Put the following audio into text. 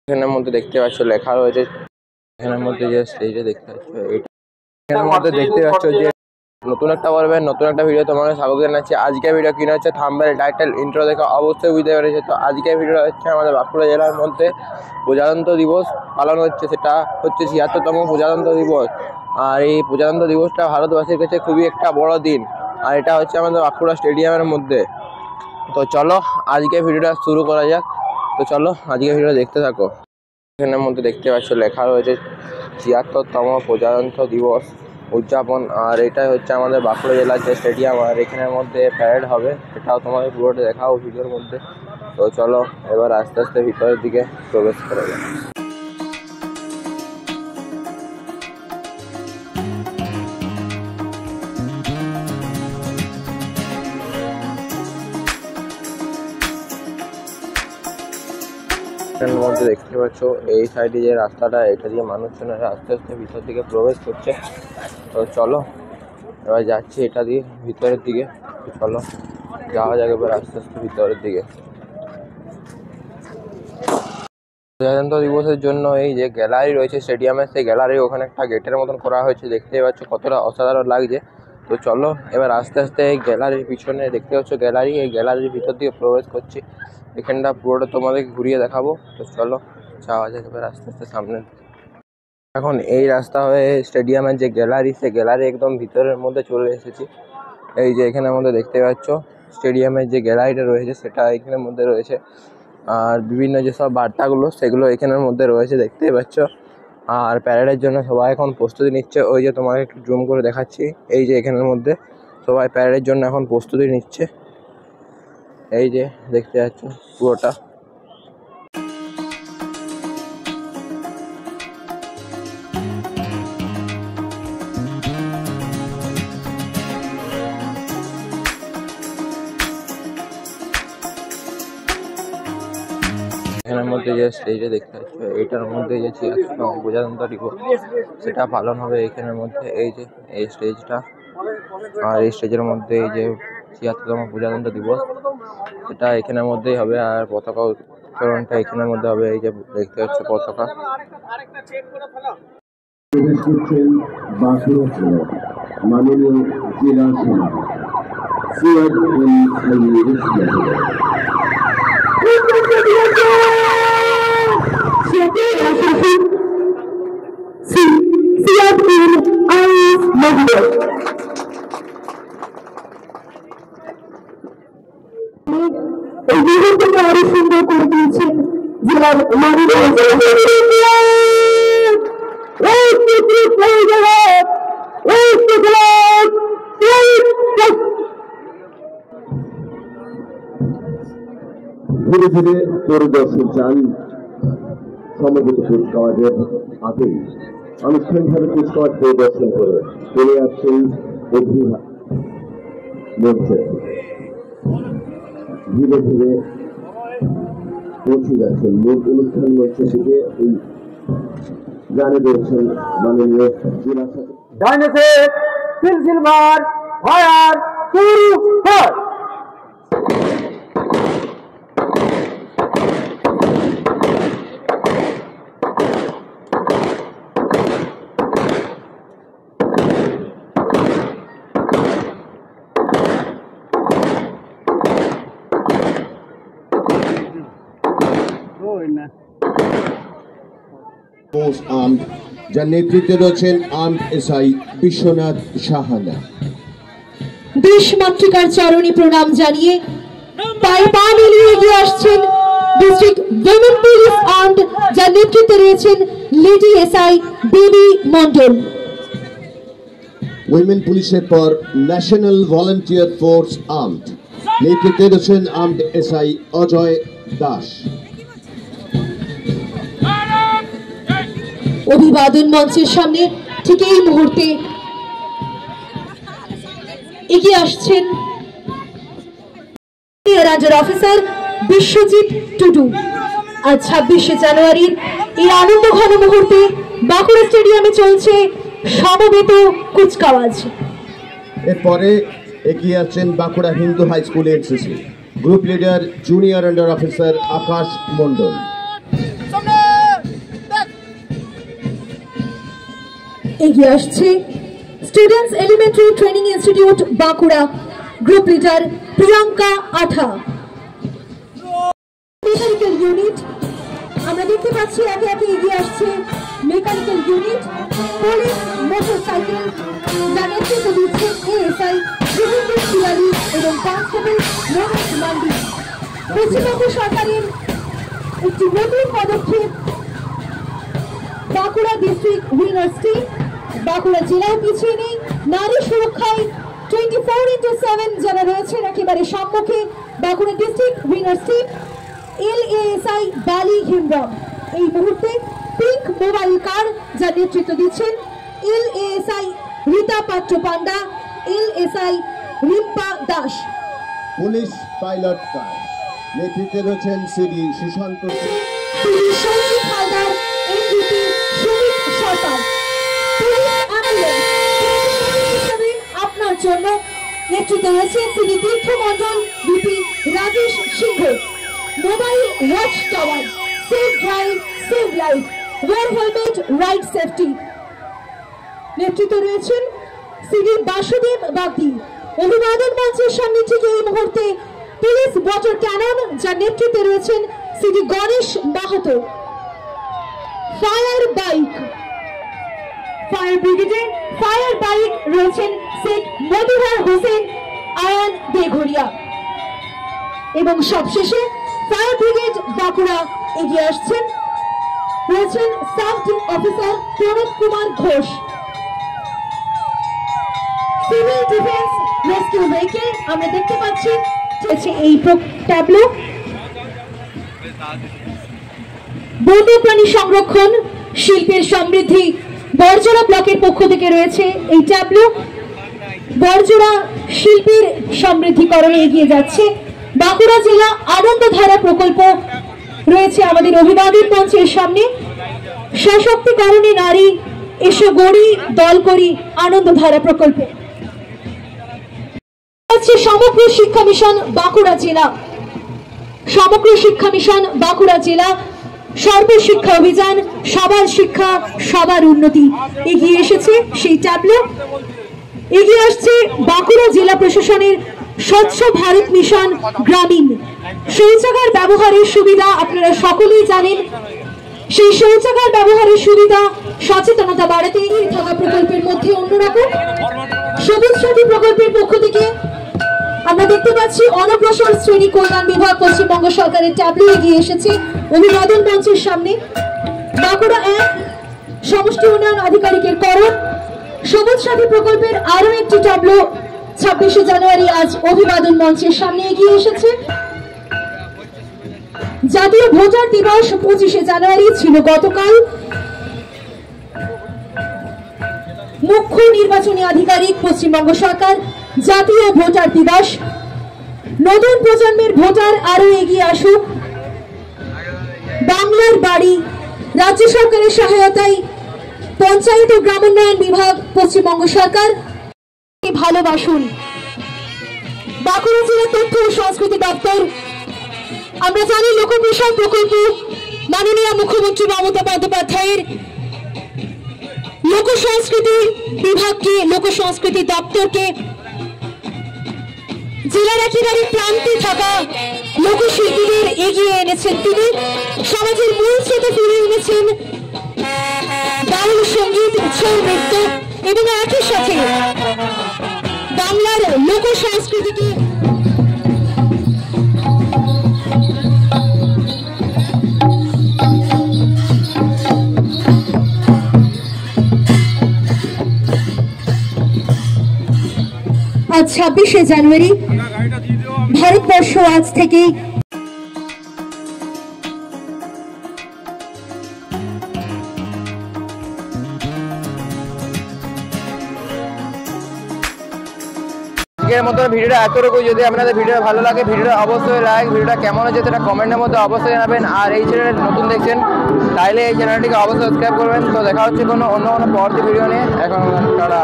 এখানের মধ্যে দেখতে পাচ্ছ লেখা রয়েছে, এখানের মধ্যে যে স্টেজে দেখতে পাচ্ছ এখানের মধ্যে দেখতে পাচ্ছ যে নতুন একটা পর্বে নতুন একটা ভিডিও তোমাকে স্বাগত জানাচ্ছি। আজকের ভিডিও কিনা হচ্ছে থাম্বনেল টাইটেল ইন্ট্রো দেখে অবশ্যই বুঝতে পেরেছে। তো আজকের ভিডিও হচ্ছে আমাদের বাঁকুড়া জেলার মধ্যে প্রজাতন্ত্র দিবস পালন হচ্ছে, সেটা হচ্ছে ৭৬তম প্রজাতন্ত্র দিবস। আর এই প্রজাতন্ত্র দিবসটা ভারতবাসীর কাছে খুবই একটা বড় দিন, আর এটা হচ্ছে আমাদের বাঁকুড়া স্টেডিয়ামের মধ্যে। তো চলো আজকে ভিডিওটা শুরু করা যাক। তো চলো আজকে ভিডিও দেখতে থাকো। এখানের মধ্যে দেখতে পাচ্ছ লেখা রয়েছে ৭৬তম প্রজাতন্ত্র দিবস উদযাপন। আর এটাই হচ্ছে আমাদের বাঁকুড়া জেলার যে স্টেডিয়াম, আর এখানের মধ্যে প্যারেড হবে, সেটাও তোমাকে পুরোটা দেখাও ভিডিওর মধ্যে। তো চলো এবার আস্তে আস্তে ভিতরের দিকে প্রবেশ করা যায়। এর মধ্যে দেখতে পাচ্ছ এই সাইডে যে রাস্তাটা, এটা দিয়ে মানুষজনেরা আস্তে আস্তে ভিতর দিকে প্রবেশ করছে। তো চলো এবার যাচ্ছি এটা দিয়ে ভিতরের দিকে। তো চলো যাওয়া যাক এবার আস্তে আস্তে ভিতরের দিকে। প্রজাতন্ত্র দিবসের জন্য এই যে গ্যালারি রয়েছে স্টেডিয়ামের, সেই গ্যালারি ওখানে একটা গেটের মতন করা হয়েছে, দেখতেই পাচ্ছ কতটা অসাধারণ লাগছে। তো চলো এবার আস্তে আস্তে এই গ্যালারির পিছনে দেখতে পাচ্ছ গ্যালারি, এই গ্যালারির ভিতর দিকে প্রবেশ করছি। এখানটা পুরোটা তোমাদের ঘুরিয়ে দেখাবো। তো চলো যাওয়া যাক এবার আস্তে আস্তে সামনে। এখন এই রাস্তা হয়ে স্টেডিয়ামের যে গ্যালারি, সেই গ্যালারি একদম ভিতরের মধ্যে চলে এসেছি। এই যে এখানের মধ্যে দেখতে পাচ্ছ স্টেডিয়ামের যে গ্যালারিটা রয়েছে সেটা এখানের মধ্যে রয়েছে, আর বিভিন্ন যেসব বার্তাগুলো সেগুলো এখানের মধ্যে রয়েছে দেখতেই পাচ্ছ। আর প্যারেডের জন্য সবাই এখন প্রস্তুতি নিচ্ছে। ওই যে তোমাকে একটু জুম করে দেখাচ্ছি, এই যে এখানের মধ্যে সবাই প্যারেডের জন্য এখন প্রস্তুতি নিচ্ছে। এই যে দেখতে পাচ্ছ পুরোটা। এখানের মধ্যে যে স্টেজে দেখতে পাচ্ছ, এইটার মধ্যে যে ৭৬তম প্রজাতন্ত্র দিবস সেটা পালন হবে এখানের মধ্যে। এই যে এই স্টেজটা, আর এই স্টেজের মধ্যে এই যে ৭৬তম প্রজাতন্ত্র দিবস সেটা এখানের মধ্যেই হবে। আর পতাকা উত্তোলনটা এখানের মধ্যে হবে। এই যে দেখতে পাচ্ছ পতাকা। মাননীয় জেলা আরো সুন্দর করে দিয়েছেন জেলার ধীরে ধীরে পরিদর্শন চান সমবেত কুচকাওয়াজের আগে আনুষ্ঠানিকভাবে কুচকাওয়াজ পরিদর্শন করে চলে আসছেন মঞ্চে। ধীরে ধীরে পৌঁছে যাচ্ছেন মূল অনুষ্ঠান মঞ্চে থেকে। এই গানে রয়েছেন মাননীয় জেলা যার নেতৃত্বে রয়েছেন আর্মড এসআই বিশ্বনাথ সাহানা। দেশ মাতৃকার চরণে প্রণাম জানিয়ে পায়ে পা মিলিয়ে এগিয়ে আসছেন ডিস্ট্রিক্ট উইমেন পুলিশ আর্মড, যার নেতৃত্বে রয়েছেন lady SI baby Mondal. Women পুলিশের পর ন্যাশনাল ভলান্টিয়ার ফোর্স আর্মড, নেতৃত্বে রয়েছেন আর্মড এসআই অজয় দাস। অভিবাদন মঞ্চের সামনে ঠিক এই মুহূর্তে এগিয়ে আসছেন রেঞ্জার অফিসার বিশ্বজিৎ টুডু। আজ ২৬শে জানুয়ারির এই আনন্দ ঘন মুহূর্তে বাঁকুড়া স্টেডিয়ামে চলছে সমবেত কুচকাওয়াজ। এরপরে এগিয়ে আসছেন Bankura Hindu high school NCC group leader junior under officer Akash Mondal. এগিয়ে আসছে students elementary training institute Bankura, group leader Priyanka Atha. Mechanical unit আমরা দেখতে পাচ্ছি একে একে এগিয়ে আসছে মেকানিক্যাল ইউনিট, পুলিশ মোটরসাইকেল যার নেতৃত্ব দিচ্ছেন এএসআই শুভেন্দু শিয়ালি এবং কনস্টেবল রমেশ মান্ডি। পশ্চিমবঙ্গ সরকারের একটি নতুন পদক্ষেপ Bankura district winners team. Bankura জেলাও পিছিয়ে নেই, নারী সুরক্ষায় 24/7 যারা রয়েছেন একেবারে সম্মুখে Bankura district winners team LASI Bali Hembram. এই মুহূর্তে পিঙ্ক মোবাইল কার যার নেতৃত্ব দিচ্ছেন LASI Rita Patra Panda, LSI Rimpa Das. Police pilot car নেতৃত্বে রয়েছেন CD Sushant Singh, police Sanjit Haldar, NDP Sumit Sarkar. Police ambulance হিসেবে আপনার জন্য নেতৃত্বে রয়েছেন CD Tirtha Mondal, DP Rajesh Singha. Mobile watch tower, save drive save life, wear helmet ride safety. নেতৃত্বে রয়েছেন সিডি বাসুদেব বাগদি। অভিবাদন মঞ্চের সামনে থেকে এই মুহূর্তে পুলিশ ওয়াটার ক্যানন যার নেতৃত্বে রয়েছেন CD Ganesh Mahato. Fire bike, fire ব্রিগেডে ফায়ার বাইক রয়েছেন শেখ মদিহার হোসেন আয়ান দেঘরিয়া। এবং সবশেষে ফায়ার ব্রিগেড বাঁকুড়া এগিয়ে আসছেন রয়েছেন sub officer Pranab Kumar Ghosh. Civil defence rescue vehicle আমরা দেখতে পাচ্ছি এই ট্যাবলো। বন্যপ্রাণী সংরক্ষণ শিল্পের সমৃদ্ধি বরজোড়া ব্লকের পক্ষ থেকে রয়েছে এই ট্যাবলো। বরজোড়া শিল্পের সমৃদ্ধিকরণে এগিয়ে যাচ্ছে বাঁকুড়া জেলা আনন্দধারা প্রকল্প রয়েছে আমাদের অভিবাদন মঞ্চের সামনে। সশক্তিকরণে নারী, এসো গড়ি দল করি আনন্দধারা প্রকল্পে। সমগ্র শিক্ষা মিশন বাঁকুড়া জেলা, সমগ্র শিক্ষা মিশন বাঁকুড়া জেলা সর্বশিক্ষা অভিযান, সবার শিক্ষা সবার উন্নতি এগিয়ে এসেছে সেই ট্যাবলো। এগিয়ে আসছে বাঁকুড়া জেলা প্রশাসনের স্বচ্ছ ভারত মিশন গ্রামীণ। শৌচাগার ব্যবহারের সুবিধা আপনারা সকলেই জানেন, সেই শৌচাগার ব্যবহারের সুবিধা সচেতনতা বাড়াতে এগিয়ে থাকা প্রকল্পের মধ্যে অন্যরকম সবুজ সাথী প্রকল্পের পক্ষ থেকে আমরা দেখতে পাচ্ছি অনগ্রসর শ্রেণী কল্যাণ বিভাগ পশ্চিমবঙ্গ সরকারের ট্যাবলো এগিয়ে এসেছে অভিবাদন মঞ্চের সামনে। বাঁকুড়া 1 সমষ্টি উন্নয়ন আধিকারিকের করণ সবুজ সাথী প্রকল্পের আরো একটি ট্যাবলো 26শে জানুয়ারি আজ অভিবাদন মঞ্চের সামনে এগিয়ে এসেছে। জাতীয় ভোটার দিবস 25শে জানুয়ারি ছিল গতকাল। মুখ্য নির্বাচনী আধিকারিক পশ্চিমবঙ্গ সরকার, জাতীয় ভোটার দিবস। নতুন প্রজন্মের ভোটার আরো এগিয়ে আসুক। বাংলার বাড়ি রাজ্য সরকারের সহায়তায় পঞ্চায়েত ও গ্রামোন্নয়ন বিভাগ পশ্চিমবঙ্গ সরকার। ভালোবাসুন বাঁকুড়া জেলা তথ্য ও সংস্কৃতি দপ্তর। আমরা জানি লোকপ্রসাদ প্রকল্প মাননীয় মুখ্যমন্ত্রী মমতা বন্দ্যোপাধ্যায়ের লোক সংস্কৃতি বিভাগকে, লোক সংস্কৃতি দপ্তরকে জেলার একেবারে প্রান্তে থাকা লোকশিল্পীদের এগিয়ে এনেছেন তিনি। সমাজের মূল স্রোতে ফিরিয়ে এনেছেন বাউল সঙ্গীত, ছৌ নৃত্য এবং একই সাথে বাংলার লোক সংস্কৃতিকে আজ 26শে জানুয়ারি ভারতবর্ষ আজ থেকেই আজকের মতো ভিডিওটা এতটুকু। যদি আপনাদের ভিডিওটা ভালো লাগে ভিডিওটা অবশ্যই লাইক, ভিডিওটা কেমন হয়েছে সেটা কমেন্টের মধ্যে অবশ্যই জানাবেন। আর এই চ্যানেলে নতুন দেখছেন তাইলে এই চ্যানেলটিকে অবশ্যই সাবস্ক্রাইব করবেন। তো দেখা হচ্ছে অন্য কোনো পরবর্তী ভিডিও নিয়ে। এখন টাটা।